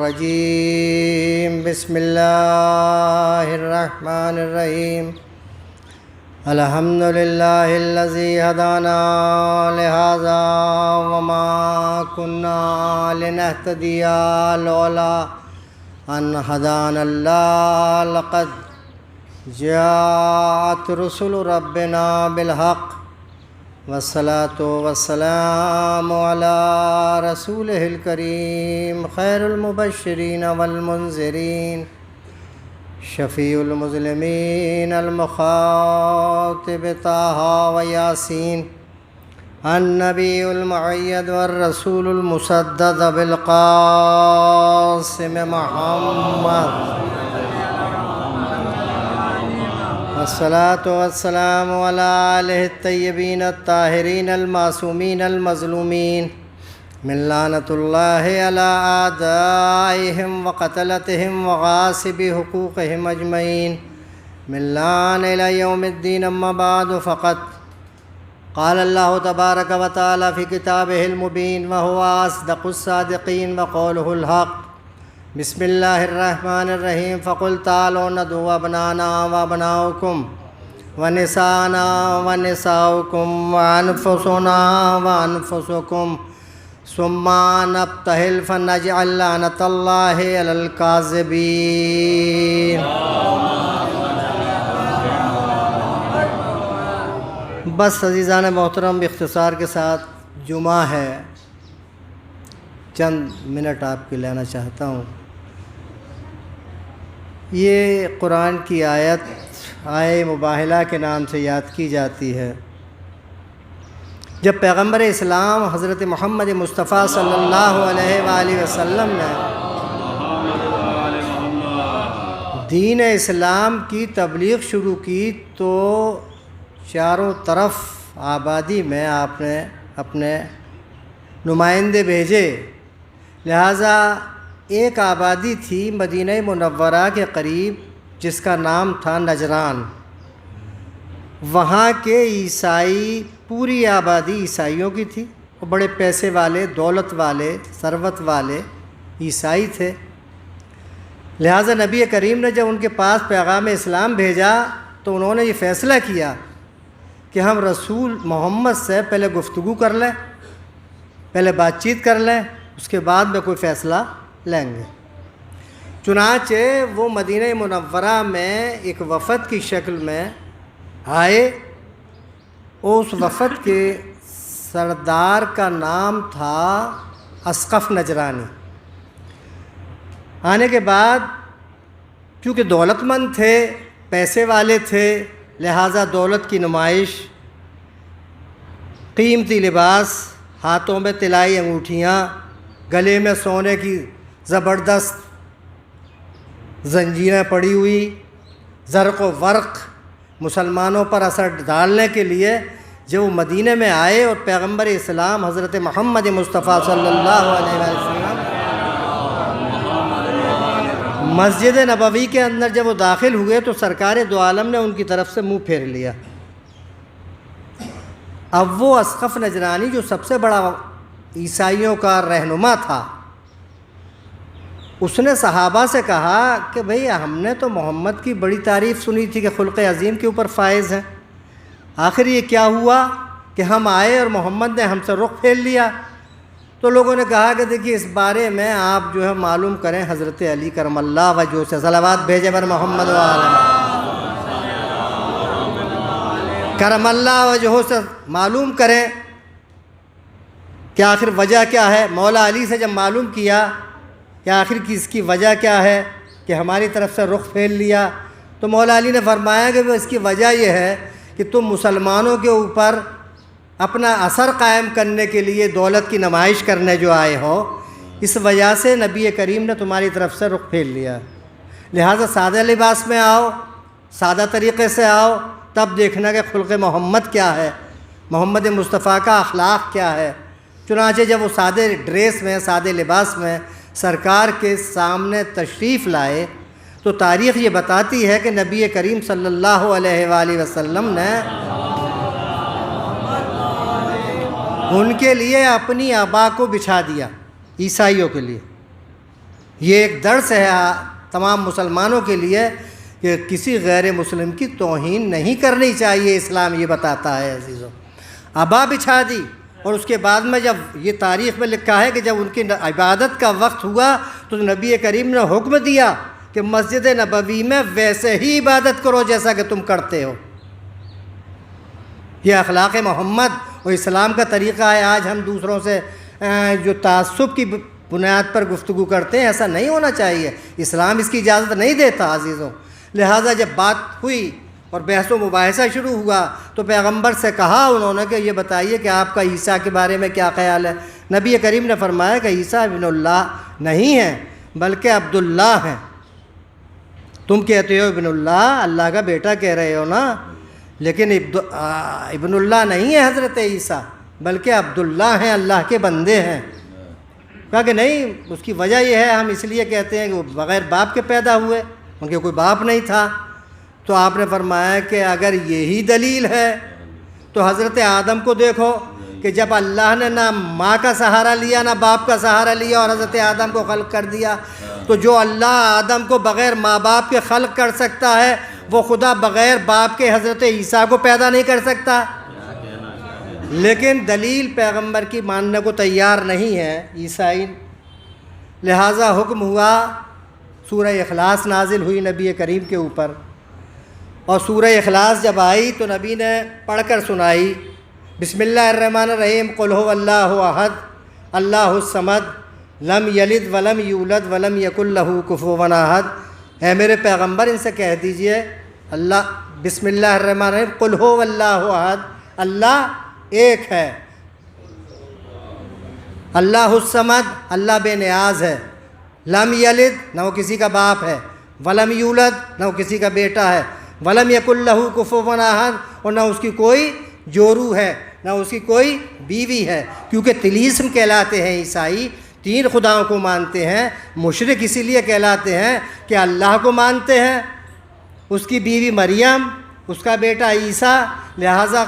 الرجيم بسم الله الرحمن الرحيم الحمد لله الذي هدانا لهذا وما كنا لنهتدي لولا أن هدانا الله لقد جاءت رسل ربنا بالحق والصلاة والسلام على رسوله الكريم خير المبشرين والمنذرين شفيع المسلمين المخاطب طه وياسين النبي المؤيد والرسول المسدد بالقاسم محمد والصلاة والسلام على آله الطيبين الطاهرين المعصومين المظلومين من لعنة الله على أعدائهم وقتلتهم وغاصب حقوقهم أجمعين من لعن إلى يوم الدين. أما بعد فقد قال الله تبارك وتعالى في كتابه المبين وهو أصدق الصادقين وقوله الحق. بسم الله الرحمن الرحيم فقل تعالوا ندعو أبناءنا وأبناءكم ونساءنا ونساءكم وأنفسنا وأنفسكم ثم نبتهل فنجعل لعنة الله على الكاذبين. بس عزیزان محترم، اختصار کے ساتھ جمعہ ہے، چند منٹ آپ کے لینا چاہتا ہوں. یہ قرآن کی آیت آیہ مباہلہ کے نام سے یاد کی جاتی ہے. جب پیغمبر اسلام حضرت محمد مصطفیٰ صلی اللہ علیہ وآلہ وسلم نے دین اسلام کی تبلیغ شروع کی تو چاروں طرف آبادی میں آپ نے اپنے نمائندے بھیجے. لہٰذا ایک آبادی تھی مدینہ منورہ کے قریب جس کا نام تھا نجران. وہاں کے عیسائی، پوری آبادی عیسائیوں کی تھی. وہ بڑے پیسے والے، دولت والے، ثروت والے عیسائی تھے. لہٰذا نبی کریم نے جب ان کے پاس پیغام اسلام بھیجا تو انہوں نے یہ فیصلہ کیا کہ ہم رسول محمد سے پہلے گفتگو کر لیں، پہلے بات چیت کر لیں، اس کے بعد میں کوئی فیصلہ لیں گے. چنانچہ وہ مدینہ منورہ میں ایک وفد کی شکل میں آئے. اس وفد کے سردار کا نام تھا اسقف نجرانی. آنے کے بعد چونکہ دولت مند تھے، پیسے والے تھے، لہٰذا دولت کی نمائش، قیمتی لباس، ہاتھوں میں طلائی انگوٹھیاں، گلے میں سونے کی زبردست زنجیریں پڑی ہوئی، زرق و ورق مسلمانوں پر اثر ڈالنے کے لیے جب وہ مدینہ میں آئے اور پیغمبر اسلام حضرت محمد مصطفیٰ صلی اللہ علیہ وسلم مسجد نبوی کے اندر جب وہ داخل ہوئے تو سرکار دو عالم نے ان کی طرف سے منہ پھیر لیا. اب وہ اسقف نجرانی جو سب سے بڑا عیسائیوں کا رہنما تھا، اس نے صحابہ سے کہا کہ بھئی ہم نے تو محمد کی بڑی تعریف سنی تھی کہ خلق عظیم کے اوپر فائز ہیں، آخر یہ کیا ہوا کہ ہم آئے اور محمد نے ہم سے رخ پھیر لیا؟ تو لوگوں نے کہا کہ دیکھیے اس بارے میں آپ جو ہے معلوم کریں، حضرت علی کرم اللہ وجہہ سے صلوات بھیجے بر محمد وآلہ کرم اللہ وجہہ سے معلوم کریں کہ آخر وجہ کیا ہے. مولا علی سے جب معلوم کیا کہ آخر کی اس کی وجہ کیا ہے کہ ہماری طرف سے رخ پھیر لیا، تو مولا علی نے فرمایا کہ اس کی وجہ یہ ہے کہ تم مسلمانوں کے اوپر اپنا اثر قائم کرنے کے لیے دولت کی نمائش کرنے جو آئے ہو، اس وجہ سے نبی کریم نے تمہاری طرف سے رخ پھیر لیا. لہٰذا سادہ لباس میں آؤ، سادہ طریقے سے آؤ، تب دیکھنا کہ خلق محمد کیا ہے، محمد مصطفیٰ کا اخلاق کیا ہے. چنانچہ جب وہ سادے ڈریس میں، سادے لباس میں سرکار کے سامنے تشریف لائے تو تاریخ یہ بتاتی ہے کہ نبی کریم صلی اللہ علیہ وآلہ وسلم نے ان کے لیے اپنی عبا کو بچھا دیا، عیسائیوں کے لیے. یہ ایک درس ہے تمام مسلمانوں کے لیے کہ کسی غیر مسلم کی توہین نہیں کرنی چاہیے، اسلام یہ بتاتا ہے عزیزوں۔ ابا بچھا دی، اور اس کے بعد میں جب یہ تاریخ میں لکھا ہے کہ جب ان کی عبادت کا وقت ہوا تو نبی کریم نے حکم دیا کہ مسجد نبوی میں ویسے ہی عبادت کرو جیسا کہ تم کرتے ہو۔ یہ اخلاق محمد اور اسلام کا طریقہ ہے۔ آج ہم دوسروں سے جو تعصب کی بنیاد پر گفتگو کرتے ہیں، ایسا نہیں ہونا چاہیے، اسلام اس کی اجازت نہیں دیتا عزیزوں۔ لہٰذا جب بات ہوئی اور بحث و مباحثہ شروع ہوا تو پیغمبر سے کہا انہوں نے کہ یہ بتائیے کہ آپ کا عیسیٰ کے بارے میں کیا خیال ہے؟ نبی کریم نے فرمایا کہ عیسیٰ ابن اللہ نہیں ہیں بلکہ عبداللہ ہیں۔ تم کہتے ہو ابن اللہ، اللہ کا بیٹا کہہ رہے ہو نا، لیکن ابن اللہ نہیں ہے حضرت عیسیٰ، بلکہ عبداللہ ہیں، اللہ کے بندے ہیں۔ کہا کہ نہیں، اس کی وجہ یہ ہے ہم اس لیے کہتے ہیں کہ وہ بغیر باپ کے پیدا ہوئے، ان کے کوئی باپ نہیں تھا۔ تو آپ نے فرمایا کہ اگر یہی دلیل ہے تو حضرت آدم کو دیکھو کہ جب اللہ نے نہ ماں کا سہارا لیا نہ باپ کا سہارا لیا اور حضرت آدم کو خلق کر دیا، تو جو اللہ آدم کو بغیر ماں باپ کے خلق کر سکتا ہے وہ خدا بغیر باپ کے حضرت عیسیٰ کو پیدا نہیں کر سکتا۔ لیکن دلیل پیغمبر کی ماننے کو تیار نہیں ہے عیسائی، لہٰذا حکم ہوا، سورہ اخلاص نازل ہوئی نبی کریم کے اوپر، اور سورہ اخلاص جب آئی تو نبی نے پڑھ کر سنائی، بسم اللہ الرحمن الرحیم، قل هو اللہ احد اللہ الصمد لم یلد ولم یولد ولم یکن لہ کفوا احد۔ اے میرے پیغمبر ان سے کہہ دیجئے اللہ بسم اللہ الرحمن الرحیم، قل هو اللہ احد، اللہ ایک ہے، اللہ الصمد، اللہ بے نیاز ہے، لم یلد نہ وہ کسی کا باپ ہے، ولم یولد نہ وہ کسی کا بیٹا ہے، ولم یکن لہ کفوا احد، اور نہ اس کی کوئی جورو ہے، نہ اس کی کوئی بیوی ہے۔ کیونکہ طلیسم کہلاتے ہیں عیسائی، تین خداؤں کو مانتے ہیں۔ مشرک اسی لیے کہلاتے ہیں کہ اللہ کو مانتے ہیں، اس کی بیوی مریم، اس کا بیٹا عیسیٰ، لہٰذا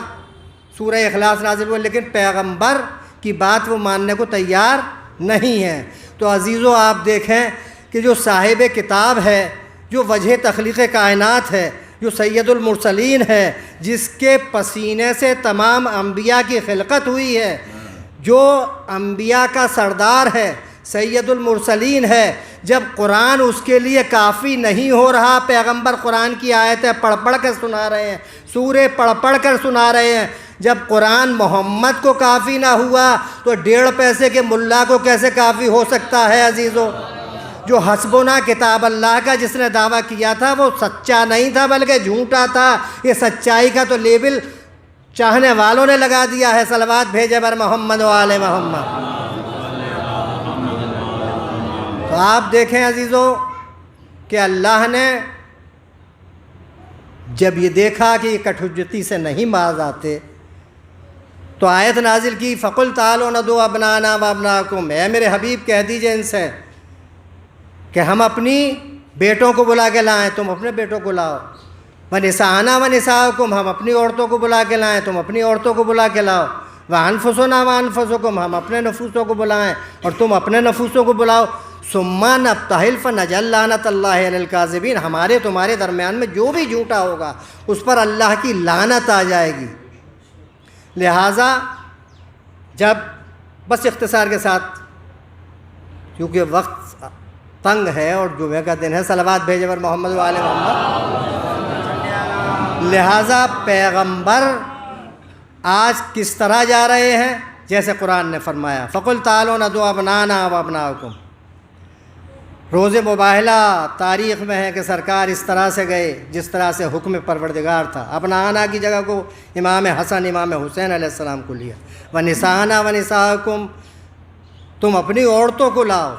سورہ اخلاص نازل ہوا، لیکن پیغمبر کی بات وہ ماننے کو تیار نہیں ہے۔ تو عزیزو آپ دیکھیں کہ جو صاحب کتاب ہے، جو وجہ تخلیق کائنات ہے، جو سید المرسلین ہے، جس کے پسینے سے تمام انبیاء کی خلقت ہوئی ہے، جو انبیاء کا سردار ہے، سید المرسلین ہے، جب قرآن اس کے لیے کافی نہیں ہو رہا، پیغمبر قرآن کی آیتیں پڑھ پڑھ کر سنا رہے ہیں، سورے پڑھ کر سنا رہے ہیں، جب قرآن محمد کو کافی نہ ہوا تو 1.5 پیسے کے ملا کو کیسے کافی ہو سکتا ہے عزیزو؟ جو حسبنا کتاب اللہ کا جس نے دعویٰ کیا تھا وہ سچا نہیں تھا بلکہ جھوٹا تھا۔ یہ سچائی کا تو لیبل چاہنے والوں نے لگا دیا ہے۔ صلوات بھیجے بر محمد و آل محمد۔ تو آپ دیکھیں عزیزو کہ اللہ نے جب یہ دیکھا کہ یہ کٹ حجتی سے نہیں باز آتے تو آیت نازل کی، فَقُلْ تَعَالُوا نَدْعُوا أَبْنَاءَنَا وَأَبْنَاءَكُمْ، اے میرے حبیب کہہ دیجئے ان سے کہ ہم اپنی بیٹوں کو بلا کے لائیں، تم اپنے بیٹوں کو لاؤ، وَنِسَاءَنَا وَنِسَاءَكُمْ، ہم اپنی عورتوں کو بلا کے لائیں، تم اپنی عورتوں کو بلا کے لاؤ، وَأَنفُسُنَا وَأَنفُسُكُمْ، ہم اپنے نفوسوں کو بلائیں اور تم اپنے نفوسوں کو بلاؤ، ثُمَّ نَبْتَهِلْ فَنَجْعَلْ لَعْنَةَ اللَّهِ عَلَى الْكَاذِبِينَ، ہمارے تمہارے درمیان میں جو بھی جھوٹا ہوگا اس پر اللہ کی لعنت آ جائے گی۔ لہٰذا جب بس اختصار کے ساتھ کیونکہ وقت تنگ ہے اور جمعہ کا دن ہے، صلوات بھیجے پر محمد و آل محمد، لہٰذا پیغمبر آج کس طرح جا رہے ہیں؟ جیسے قرآن نے فرمایا، فَقُلْ تَعَالُوا نَدْعُوا أَبْنَاءَنَا وَأَبْنَاءَكُمْ۔ روز مباہلہ تاریخ میں ہے کہ سرکار اس طرح سے گئے جس طرح سے حکم پروردگار تھا۔ ابناءنا کی جگہ کو امام حسن امام حسین علیہ السلام کو لیا، وَنِسَاءَنَا وَنِسَاءَكُمْ، تم اپنی عورتوں کو لاؤ۔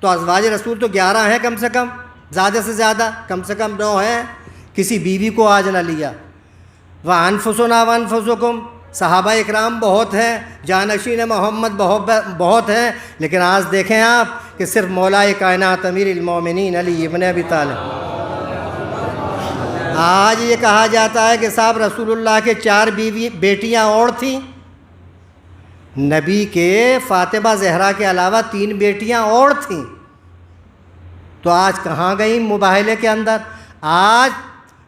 تو ازواج رسول تو 11 ہیں کم سے کم، زیادہ سے زیادہ کم سے کم 9 ہیں، کسی بیوی کو آج نہ لیا۔ وَأَنفُسُنَا وَأَنفُسُكُمْ، صحابہ اکرام بہت ہیں، جانشین محمد بہت ہیں، لیکن آج دیکھیں آپ کہ صرف مولائے کائنات امیر المومنین علی ابن ابی طالب۔ آج یہ کہا جاتا ہے کہ صاحب رسول اللہ کے 4 بیٹیاں اور تھیں، نبی کے فاطمہ زہرا کے علاوہ 3 بیٹیاں اور تھیں، تو آج کہاں گئی مباہلے کے اندر؟ آج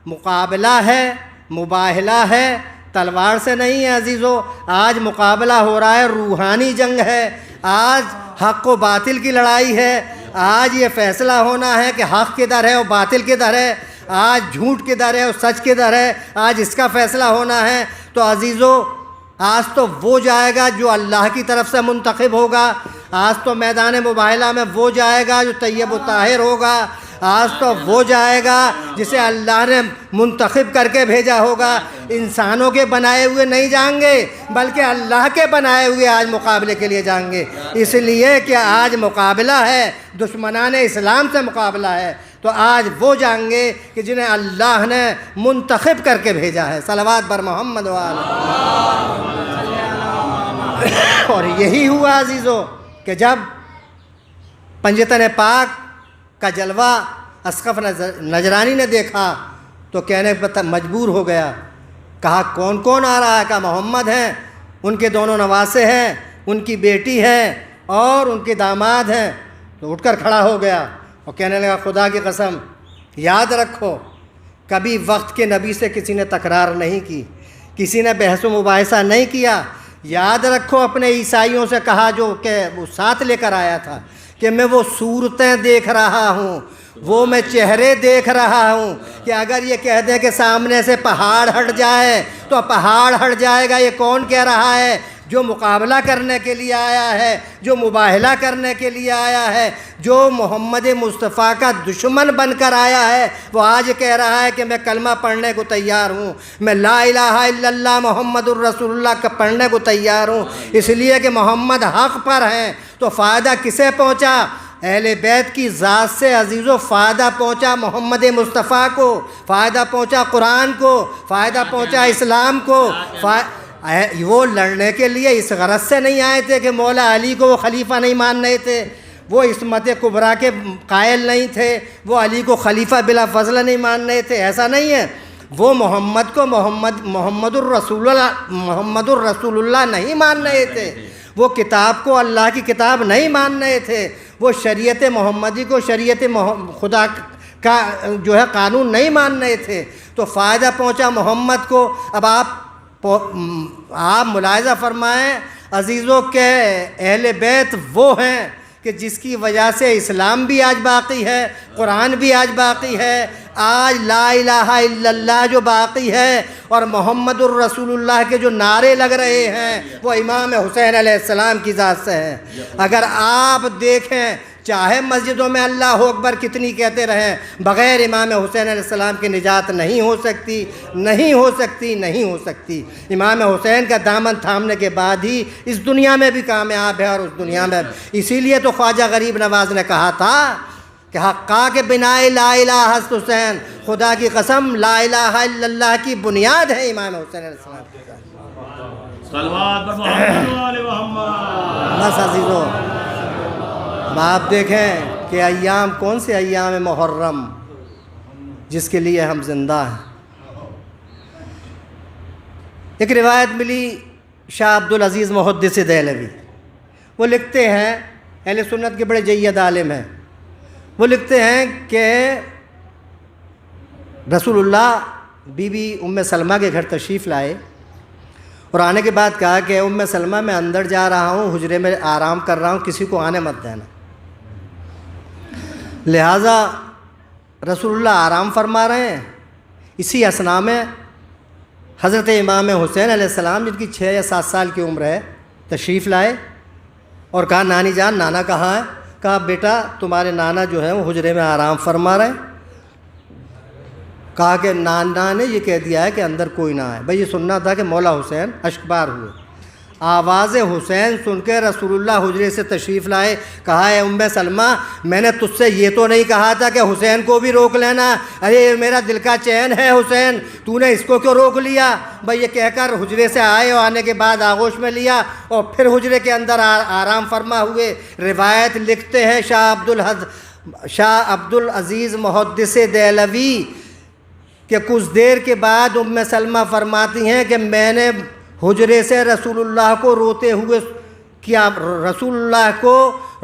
مقابلہ ہے، مباہلہ ہے، تلوار سے نہیں ہے عزیزو، آج مقابلہ ہو رہا ہے، روحانی جنگ ہے، آج حق و باطل کی لڑائی ہے، آج یہ فیصلہ ہونا ہے کہ حق کدھر ہے اور باطل کدھر ہے، آج جھوٹ کدھر ہے اور سچ کدھر ہے، آج اس کا فیصلہ ہونا ہے۔ تو عزیزو آج تو وہ جائے گا جو اللہ کی طرف سے منتخب ہوگا، آج تو میدان مباہلہ میں وہ جائے گا جو طیب و طاہر ہوگا، آج تو وہ جائے گا جسے اللہ نے منتخب کر کے بھیجا ہوگا۔ انسانوں کے بنائے ہوئے نہیں جائیں گے بلکہ اللہ کے بنائے ہوئے آج مقابلے کے لیے جائیں گے، اس لیے کہ آج مقابلہ ہے، دشمنان اسلام سے مقابلہ ہے، تو آج وہ جائیں گے کہ جنہیں اللہ نے منتخب کر کے بھیجا ہے۔ صلوات بر محمد اور یہی ہوا عزیزو کہ جب پنجتن پاک کا جلوہ اسقف نجرانی نے دیکھا تو کہنے پر مجبور ہو گیا، کہا کون کون آ رہا ہے؟ کہا محمد ہیں، ان کے دونوں نواسے ہیں، ان کی بیٹی ہے اور ان کے داماد ہیں۔ تو اٹھ کر کھڑا ہو گیا اور کہنے لگا خدا کی قسم یاد رکھو کبھی وقت کے نبی سے کسی نے تکرار نہیں کی، کسی نے بحث و مباحثہ نہیں کیا۔ یاد رکھو اپنے عیسائیوں سے کہا جو کہ وہ ساتھ لے کر آیا تھا کہ میں وہ صورتیں دیکھ رہا ہوں، وہ میں چہرے دیکھ رہا ہوں کہ اگر یہ کہہ دیں کہ سامنے سے پہاڑ ہٹ جائے تو پہاڑ ہٹ جائے گا۔ یہ کون کہہ رہا ہے؟ جو مقابلہ کرنے کے لیے آیا ہے، جو مباہلہ کرنے کے لیے آیا ہے، جو محمد مصطفیٰ کا دشمن بن کر آیا ہے، وہ آج کہہ رہا ہے کہ میں کلمہ پڑھنے کو تیار ہوں، میں لا الہ الا اللہ محمد الرسول اللہ کا پڑھنے کو تیار ہوں، اس لیے کہ محمد حق پر ہیں۔ تو فائدہ کسے پہنچا؟ اہل بیت کی ذات سے عزیزو فائدہ پہنچا محمد مصطفیٰ کو، فائدہ پہنچا قرآن کو، فائدہ پہنچا اسلام کو۔ وہ لڑنے کے لیے اس غرض سے نہیں آئے تھے کہ مولا علی کو وہ خلیفہ نہیں مان رہے تھے، وہ عصمت کبریٰ کے قائل نہیں تھے، وہ علی کو خلیفہ بلا فضل نہیں مان رہے تھے، ایسا نہیں ہے۔ وہ محمد کو محمد الرسول اللہ نہیں مان رہے تھے، وہ کتاب کو اللہ کی کتاب نہیں مان رہے تھے، وہ شریعت محمدی کو شریعت خدا کا جو ہے قانون نہیں مان رہے تھے۔ تو فائدہ پہنچا محمد کو۔ اب آپ ملاحظہ فرمائیں عزیزوں کہ اہل بیت وہ ہیں کہ جس کی وجہ سے اسلام بھی آج باقی ہے، قرآن بھی آج باقی ہے، آج لا الہ الا اللہ جو باقی ہے، اور محمد الرسول اللہ کے جو نعرے لگ رہے ہیں وہ امام حسین علیہ السلام کی ذات سے ہیں۔ اگر آپ دیکھیں چاہے مسجدوں میں اللہ اکبر کتنی کہتے رہیں، بغیر امام حسین علیہ السلام کی نجات نہیں ہو سکتی، نہیں ہو سکتی، نہیں ہو سکتی۔ امام حسین کا دامن تھامنے کے بعد ہی اس دنیا میں بھی کامیاب ہے اور اس دنیا میں بھی۔ اسی لیے تو خواجہ غریب نواز نے کہا تھا کہ حقا کے بنائے لا الہ حسن حسین، خدا کی قسم لا الہ الا اللہ کی بنیاد ہے امام حسین علیہ السلام کی۔ صلوات بر محمد و آل محمد۔ بس عزیزو اب آپ دیکھیں کہ ایام کون سے ایام محرم جس کے لیے ہم زندہ ہیں۔ ایک روایت ملی شاہ عبدالعزیز محدث دہلوی، وہ لکھتے ہیں، اہل سنت کے بڑے جید عالم ہیں، وہ لکھتے ہیں کہ رسول اللہ بی بی ام سلمہ کے گھر تشریف لائے اور آنے کے بعد کہا کہ ام سلمہ میں اندر جا رہا ہوں، حجرے میں آرام کر رہا ہوں، کسی کو آنے مت دینا۔ لہٰذا رسول اللہ آرام فرما رہے ہیں، اسی اثناء میں حضرت امام حسین علیہ السلام جن کی 6 یا 7 سال کی عمر ہے تشریف لائے اور کہا نانی جان نانا کہاں ہے؟ کہا بیٹا تمہارے نانا جو ہے وہ حجرے میں آرام فرما رہے ہیں۔ کہا کہ نانا نے یہ کہہ دیا ہے کہ اندر کوئی نہ آئے۔ بھئی یہ سننا تھا کہ مولا حسین اشکبار ہوئے، آواز حسین سن کے رسول اللہ حجرے سے تشریف لائے۔ کہا ہے ام سلمہ میں نے تجھ سے یہ تو نہیں کہا تھا کہ حسین کو بھی روک لینا؟ ارے میرا دل کا چین ہے حسین، تو نے اس کو کیوں روک لیا؟ بھئی یہ کہہ کر حجرے سے آئے اور آنے کے بعد آغوش میں لیا اور پھر حجرے کے اندر آرام فرما ہوئے۔ روایت لکھتے ہیں شاہ عبدالعزیز محدث دہلوی کہ کچھ دیر کے بعد ام سلمہ فرماتی ہیں کہ میں نے حجرے سے رسول اللہ کو روتے ہوئے کیا، رسول اللہ کو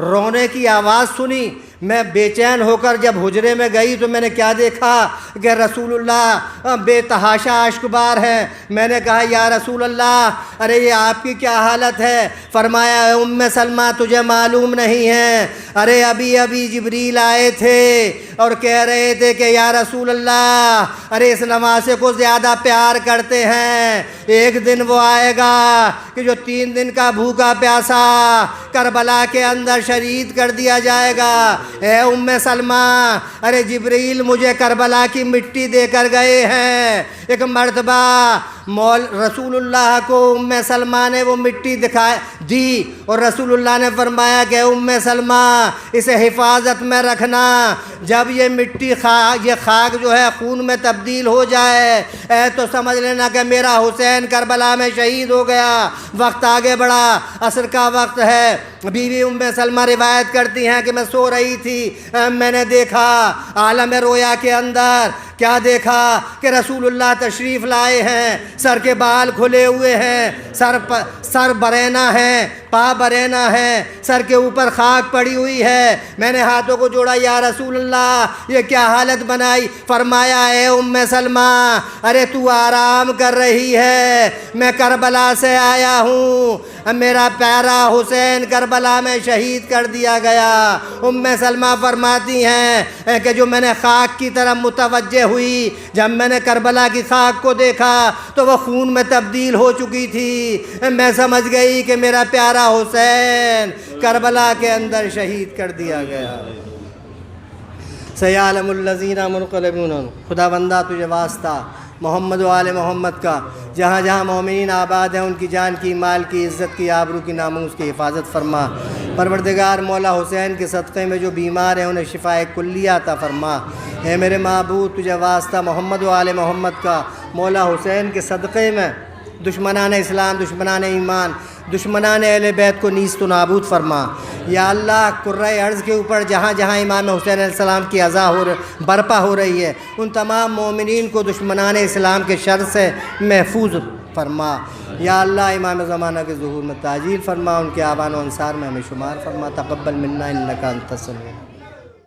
رونے کی آواز سنی۔ میں بے چین ہو کر جب حجرے میں گئی تو میں نے کیا دیکھا کہ رسول اللہ بے تحاشا اشکبار ہے۔ میں نے کہا یا رسول اللہ ارے یہ آپ کی کیا حالت ہے؟ فرمایا اے ام سلمہ تجھے معلوم نہیں ہے، ارے ابھی جبریل آئے تھے اور کہہ رہے تھے کہ یا رسول اللہ ارے اس نواسے کو زیادہ پیار کرتے ہیں، ایک دن وہ آئے گا کہ جو 3 دن کا بھوکا پیاسا کربلا کے اندر شہید کر دیا جائے گا۔ اے ام سلمہ ارے جبریل مجھے کربلا کی مٹی دے کر گئے ہیں۔ ایک مرتبہ رسول اللہ کو ام سلمہ نے وہ مٹی دی اور رسول اللہ نے فرمایا کہ ام سلمہ اسے حفاظت میں رکھنا، جب یہ مٹی یہ خاک جو ہے خون میں تبدیل ہو جائے تو سمجھ لینا کہ میرا حسین کربلا میں شہید ہو گیا۔ وقت آگے بڑھا، عصر کا وقت ہے، بیوی ام سلمہ روایت کرتی ہیں کہ میں سو رہی تھی، میں نے دیکھا عالم رویا کے اندر کیا دیکھا کہ رسول اللہ تشریف لائے ہیں، سر کے بال کھلے ہوئے ہیں، سر برینا ہے، پا برینا ہے، سر کے اوپر خاک پڑی ہوئی ہے۔ میں نے ہاتھوں کو جوڑا یا رسول اللہ یہ کیا حالت بنائی؟ فرمایا اے ام سلمہ ارے تو آرام کر رہی ہے، میں کربلا سے آیا ہوں، میرا پیارا حسین کربلا میں شہید کر دیا گیا۔ ام سلمہ فرماتی ہیں کہ جو میں نے خاک کی طرف متوجہ ہوئی، جب میں نے کربلا کی خاک کو دیکھا تو وہ خون میں تبدیل ہو چکی تھی، میں سمجھ گئی کہ میرا پیارا حسین کربلا کے اندر شہید کر دیا گیا۔ سیعلم الذین منقلبون، خدا بندہ تجھے واسطہ محمد و آل محمد کا، جہاں جہاں مومنین آباد ہیں ان کی جان کی، مال کی، عزت کی، آبرو کی، ناموس کی حفاظت فرما۔ پروردگار مولا حسین کے صدقے میں جو بیمار ہیں انہیں شفاء کلیہ عطا فرما۔ اے میرے معبود تجھے واسطہ محمد و آل محمد کا، مولا حسین کے صدقے میں دشمنان اسلام، دشمنان ایمان، دشمنان اہل بیت کو نیست و نابود فرما۔ یا اللہ کرۂ ارض کے اوپر جہاں جہاں امام حسین علیہ السلام کی عزا برپا ہو رہی ہے ان تمام مومنین کو دشمنان اسلام کے شر سے محفوظ فرما۔ یا اللہ امام زمانہ کے ظہور میں تعجیل فرما، ان کے آبان و انصار میں ہمیں شمار فرما۔ تقبل منا انک انت السمیع۔